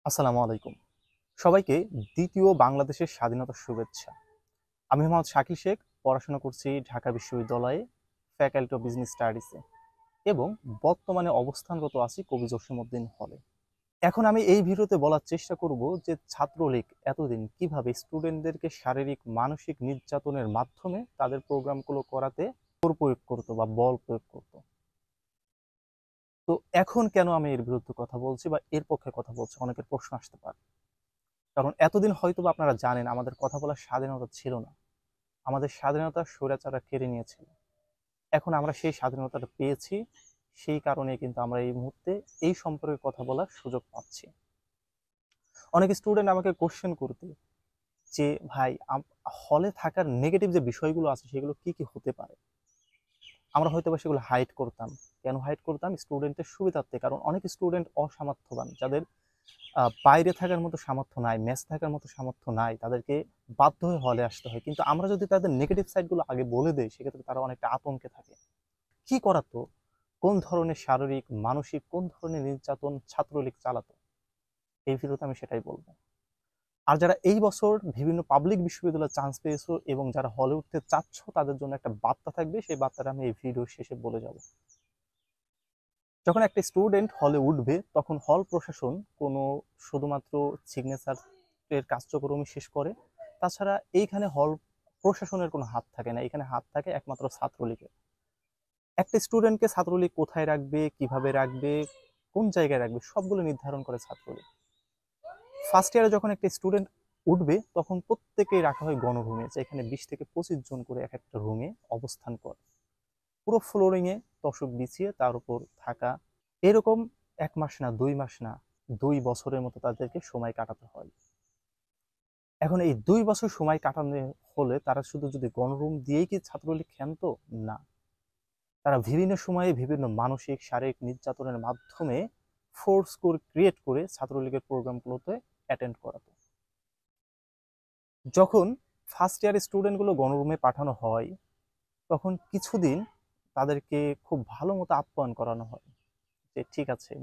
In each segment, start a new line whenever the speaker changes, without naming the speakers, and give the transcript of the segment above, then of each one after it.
আসসালামু আলাইকুম। সবাইকে দ্বিতীয় বাংলাদেশের স্বাধীনতার শুভেচ্ছা। আমি মোহাম্মদ শাকিল শেখ, পড়াশোনা করছি ঢাকা বিশ্ববিদ্যালয়ে ফ্যাকাল্টি অফ বিজনেস স্টাডিজে এবং বর্তমানে অবস্থানরত আছি কবি জসিমউদ্দিন হলে। এখন আমি এই ভিডিওতে বলার চেষ্টা করব যে ছাত্রলীগ এতদিন কিভাবে স্টুডেন্টদেরকে শারীরিক মানসিক নির্যাতনের মাধ্যমে তাদের প্রোগ্রামগুলো করাতে জোর প্রয়োগ করতো বা বল প্রয়োগ করতো। তো এখন কেন আমি এর বিরুদ্ধে কথা বলছি বা এর পক্ষে কথা বলছি, অনেকের প্রশ্ন আসতে পারে। কারণ এতদিন হয়তো বা আপনারা জানেন আমাদের কথা বলার স্বাধীনতা ছিল না। আমাদের স্বাধীনতা স্বৈরাচাররা কেড়ে নিয়েছিল। এখন আমরা সেই স্বাধীনতাটা পেয়েছি। সেই কারণে কিন্তু আমরা এই মুহূর্তে এই সম্পর্কে কথা বলার সুযোগ পাচ্ছি। অনেক স্টুডেন্ট আমাকে কোশ্চেন করতে যে ভাই, হলে থাকার নেগেটিভ যে বিষয়গুলো আছে সেগুলো কি কি হতে পারে। আমরা হয়তো বা সেগুলো হাইড করতাম। কেন হাইড করতাম? স্টুডেন্টের সুবিধার্থে। কারণ অনেক স্টুডেন্ট অসামর্থ্যবান, যাদের বাইরে থাকার মতো সামর্থ্য নাই, মেস থাকার মতো সামর্থ্য নাই, তাদেরকে বাধ্য হয়ে হলে আসতে হয়। কিন্তু আমরা যদি তাদের নেগেটিভ সাইডগুলো আগে বলে দেই, সেক্ষেত্রে তারা অনেকটা আতঙ্কে থাকে। কি করাতো, কোন ধরনের শারীরিক মানসিক কোন ধরনের নির্যাতন ছাত্রলীগ চালাতো, এই ভিডিওতে আমি সেটাই বলবো। আর যারা এই বছর বিভিন্ন পাবলিক বিশ্ববিদ্যালয়ে চান্স পেয়েছো এবং যারা হলে উঠতে চাচ্ছ, তাদের জন্য একটা বার্তা থাকবে। সেই বার্তাটা আমি এই ভিডিও শেষে বলে যাব। যখন একটা স্টুডেন্ট হলে উঠবে, তখন হল প্রশাসন কোনো শুধুমাত্র সিগনেচারের কার্যক্রমই শেষ করে। তাছাড়া এইখানে হল প্রশাসনের কোনো হাত থাকে না, এখানে হাত থাকে একমাত্র ছাত্রলীগের। একটা স্টুডেন্টকে ছাত্রলীগ কোথায় রাখবে, কিভাবে রাখবে, কোন জায়গায় রাখবে, সবগুলো নির্ধারণ করে ছাত্রলীগ। ফার্স্ট ইয়ারে যখন একটা স্টুডেন্ট উঠবে, তখন প্রত্যেকেই রাখা হয় গণরুমে, যেখানে 20 থেকে 25 জন করে এক একটা রুমে অবস্থান করে। পুরো ফ্লোরিংয়ে তোশক বিছিয়ে তার উপর থাকা। এরকম 1 মাস না, 2 মাস না, 2 বছরের মতো তাদেরকে সময় কাটাতে হয়। এখন এই 2 বছর সময় কাটানো হলে তারা শুধু যদি গণরুম দিয়েই কি ছাত্রলীগ খেলতো? না, তারা বিভিন্ন সময়ে বিভিন্ন মানসিক শারীরিক নির্যাতনের মাধ্যমে ফোর্স করে ক্রিয়েট করে ছাত্রলীগের প্রোগ্রামগুলোতে অ্যাটেন্ড করাতো। যখন ফার্স্ট ইয়ার স্টুডেন্টগুলো গণরুমে পাঠানো হয়, তখন কিছুদিন তাদেরকে খুব ভালো মতো আপ্যায়ন করানো হয়, যে ঠিক আছে,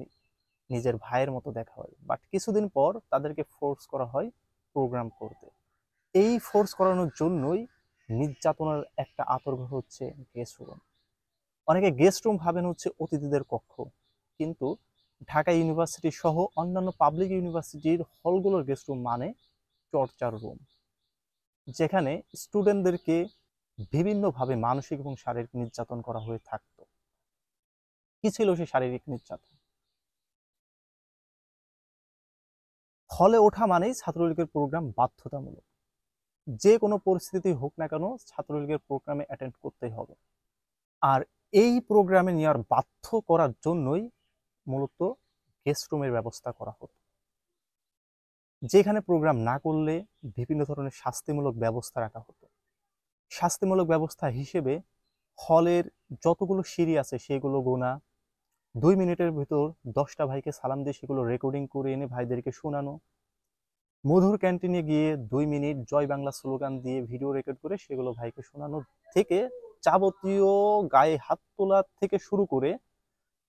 নিজের ভাইয়ের মতো দেখা হয়। বাট কিছুদিন পর তাদেরকে ফোর্স করা হয় প্রোগ্রাম করতে। এই ফোর্স করানোর জন্যই নির্যাতনের একটা আতর্ক হচ্ছে গেস্ট রুম। অনেকে গেস্ট রুম ভাবেন হচ্ছে অতিথিদের কক্ষ, কিন্তু ঢাকা ইউনিভার্সিটি সহ অন্যান্য পাবলিক ইউনিভার্সিটির হলগুলোর গেস্ট রুম মানে টর্চার রুম, যেখানে স্টুডেন্টদেরকে বিভিন্নভাবে মানসিক এবং শারীরিক নির্যাতন করা হয়ে থাকতো। কি ছিল সেই শারীরিক নির্যাতন? হলে ওঠা মানেই ছাত্রলীগের প্রোগ্রাম বাধ্যতামূলক। যে কোনো পরিস্থিতি হোক না কেন, ছাত্রলীগের প্রোগ্রামে অ্যাটেন্ড করতেই হবে। আর এই প্রোগ্রামে নেওয়ার বাধ্য করার জন্যই মূলত গেস্ট রুমের ব্যবস্থা করা হতো, যেখানে প্রোগ্রাম না করলে বিভিন্ন ধরনের শাস্তিমূলক ব্যবস্থা রাখা হতো। শাস্তিমূলক ব্যবস্থা হিসেবে হলের যতগুলো সিঁড়ি আছে সেগুলো গোনা, 2 মিনিটের ভিতর 10টা ভাইকে সালাম দিয়ে সেগুলো রেকর্ডিং করে এনে ভাইদেরকে শোনানো, মধুর ক্যান্টিনে গিয়ে 2 মিনিট জয় বাংলা স্লোগান দিয়ে ভিডিও রেকর্ড করে সেগুলো ভাইকে শোনানো, থেকে যাবতীয় গায়ে হাত তোলা থেকে শুরু করে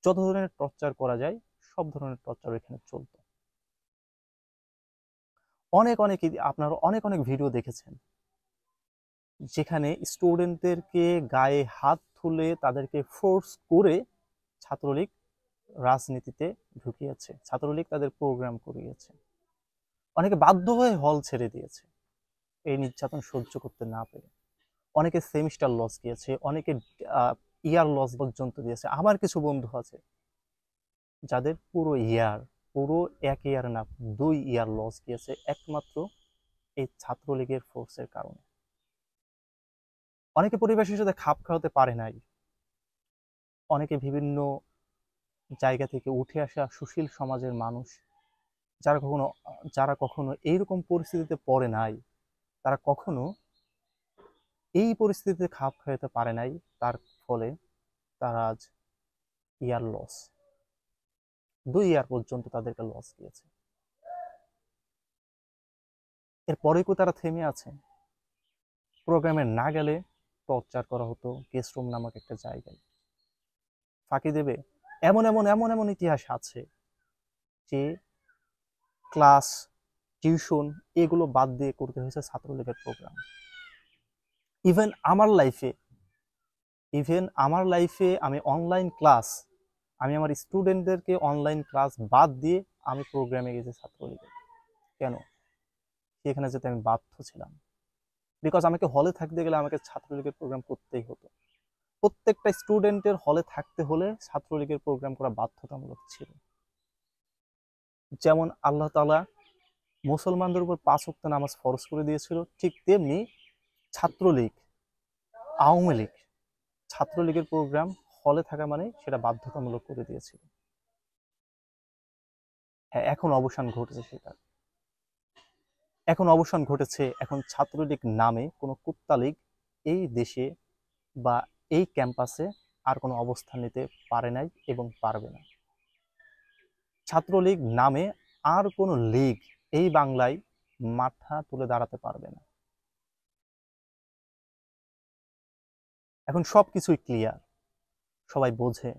যত ধরনের টর্চার করা যায় সব ধরনের টর্চার এখানে চলতো। অনেক অনেক আপনারা অনেক অনেক ভিডিও দেখেছেন, যেখানে স্টুডেন্টদেরকে গায়ে হাত তুলে তাদেরকে ফোর্স করে ছাত্রলীগ রাজনীতিতে ঢুকিয়েছে, ছাত্রলীগ তাদের প্রোগ্রাম করিয়েছে। অনেকে বাধ্য হয়ে হল ছেড়ে দিয়েছে এই নির্যাতন সহ্য করতে না পেরে। অনেকে সেমিস্টার লস গিয়েছে, অনেকে ইয়ার লস পর্যন্ত দিয়েছে। আমার কিছু বন্ধু আছে যাদের পুরো ইয়ার, পুরো 1 ইয়ার না, 2 ইয়ার লস গিয়েছে একমাত্র এই ছাত্রলীগের ফোর্সের কারণে। অনেকে পরিবেশের সাথে খাপ খাওয়াতে পারে নাই, অনেকে বিভিন্ন জায়গা থেকে উঠে আসা সুশীল সমাজের মানুষ, যারা কখনো যারা কখনো এইরকম পরিস্থিতিতে পড়ে নাই, তারা কখনো এই পরিস্থিতিতে খাপ খাওয়াতে পারে নাই। তার ফলে তারা আজ ইয়ার লস, 2 ইয়ার পর্যন্ত তাদেরকে লস গিয়েছে। এরপরেও তারা থেমে আছে? প্রোগ্রামে না গেলে টর্চার করা হতো গেস্ট রুম নামক একটা জায়গায়, ফাঁকি দেবে। এমন এমন এমন এমন ইতিহাস আছে যে ক্লাস, টিউশন এগুলো বাদ দিয়ে করতে হয়েছে ছাত্রলীগের প্রোগ্রাম। ইভেন আমার লাইফে আমি অনলাইন ক্লাস, আমি আমার স্টুডেন্টদেরকে অনলাইন ক্লাস বাদ দিয়ে আমি প্রোগ্রামে গেছি ছাত্রলীগের। কেন? সেখানে যেতে আমি বাধ্য ছিলাম, বিকজ আমাকে হলে থাকতে গেলে আমাকে ছাত্রলীগের প্রোগ্রাম করতেই হতো। প্রত্যেকটা স্টুডেন্টের হলে থাকতে হলে ছাত্রলীগের প্রোগ্রাম করা বাধ্যতামূলক ছিল। যেমন আল্লাহ তাআলা মুসলমানদের উপর 5 ওয়াক্ত নামাজ ফরজ করে দিয়েছিল, ঠিক তেমনি ছাত্রলীগ, আওয়ামী লীগ, ছাত্রলীগের প্রোগ্রাম হলে থাকা মানে সেটা বাধ্যতামূলক করে দিয়েছিল। হ্যাঁ, এখন অবসান ঘটেছে সেটা। এখন ছাত্রলীগ নামে কোনো কুত্তা লীগ এই দেশে বা এই ক্যাম্পাসে আর কোনো অবস্থান নিতে পারে নাই এবং পারবে না। ছাত্রলীগ নামে আর কোনো লীগ এই বাংলায় মাথা তুলে দাঁড়াতে পারবে না। এখন সবকিছুই ক্লিয়ার, সবাই বোঝে,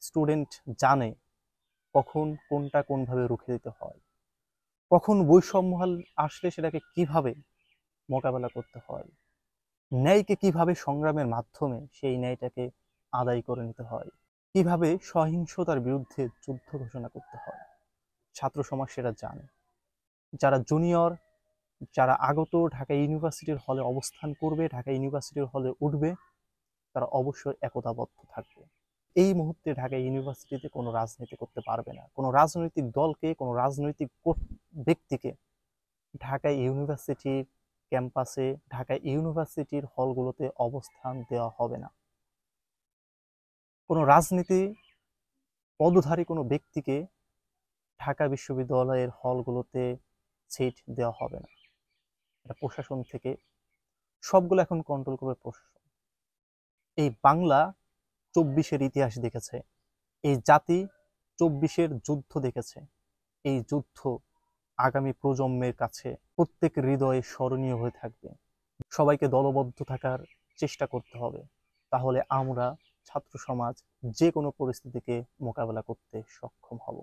স্টুডেন্ট জানে কখন কোনটা কোনভাবে রুখে দিতে হয়, কখন বৈষম্য আসলে সেটাকে কিভাবে মোকাবেলা করতে হয়, ন্যায়কে কিভাবে সংগ্রামের মাধ্যমে সেই ন্যায়টাকে আদায় করে নিতে হয়, কিভাবে সহিংসতার বিরুদ্ধে যুদ্ধ ঘোষণা করতে হয়। ছাত্র সমাজ সেটা জানে। যারা জুনিয়র, যারা আগত ঢাকা ইউনিভার্সিটির হলে অবস্থান করবে, ঢাকা ইউনিভার্সিটির হলে উঠবে, তারা অবশ্যই একতাবদ্ধ থাকবে। এই মুহূর্তে ঢাকা ইউনিভার্সিটিতে কোনো রাজনীতি করতে পারবে না, কোনো রাজনৈতিক দলকে, কোনো রাজনৈতিক ব্যক্তিকে ঢাকা ইউনিভার্সিটির ক্যাম্পাসে, ঢাকা ইউনিভার্সিটির হলগুলোতে অবস্থান দেওয়া হবে না। কোনো রাজনীতি পদধারী কোনো ব্যক্তিকে ঢাকা বিশ্ববিদ্যালয়ের হলগুলোতে সিট দেওয়া হবে না। এটা প্রশাসন থেকে সবগুলো এখন কন্ট্রোল করবে প্রশাসন। এই বাংলা 24-এর ইতিহাস দেখেছে, এই জাতি 24-এর যুদ্ধ দেখেছে। এই যুদ্ধ আগামী প্রজন্মের কাছে প্রত্যেক হৃদয়ে স্মরণীয় হয়ে থাকবে। সবাইকে দলবদ্ধ থাকার চেষ্টা করতে হবে, তাহলে আমরা ছাত্র সমাজ যে কোনো পরিস্থিতিকে মোকাবেলা করতে সক্ষম হব।